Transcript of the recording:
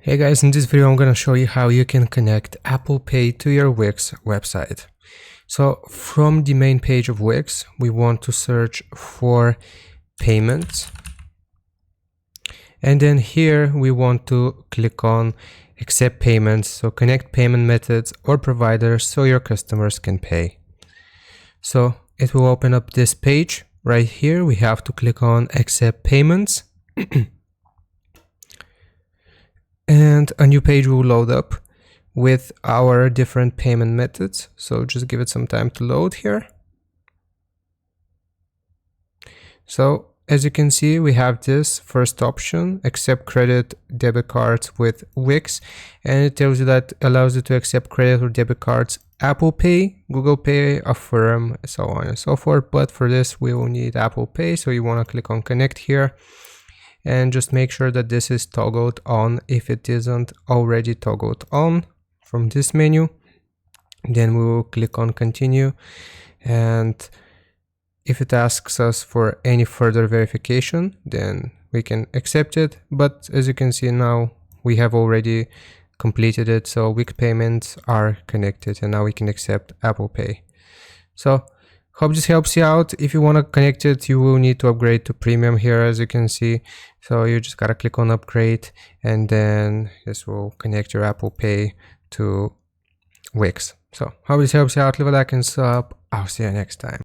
Hey guys, in this video I'm gonna show you how you can connect Apple Pay to your Wix website. So from the main page of Wix, we want to search for payments. And then here we want to click on accept payments. So connect payment methods or providers so your customers can pay. So it will open up this page. Right here we have to click on accept payments. And a new page will load up with our different payment methods. So just give it some time to load here. So as you can see, we have this first option, accept credit debit cards with Wix, and it tells you that allows you to accept credit or debit cards, Apple Pay, Google Pay, Affirm, so on and so forth. But for this, we will need Apple Pay. So you want to click on connect here. And just make sure that this is toggled on if it isn't already toggled on from this menu. Then we will click on continue. And if it asks us for any further verification, then we can accept it. But as you can see now, we have already completed it. So Wix payments are connected and now we can accept Apple Pay. So hope this helps you out. If you want to connect it, you will need to upgrade to premium here, as you can see. So you just gotta click on upgrade, and then this will connect your Apple Pay to Wix. So hope this helps you out. Leave a like and sub. I'll see you next time.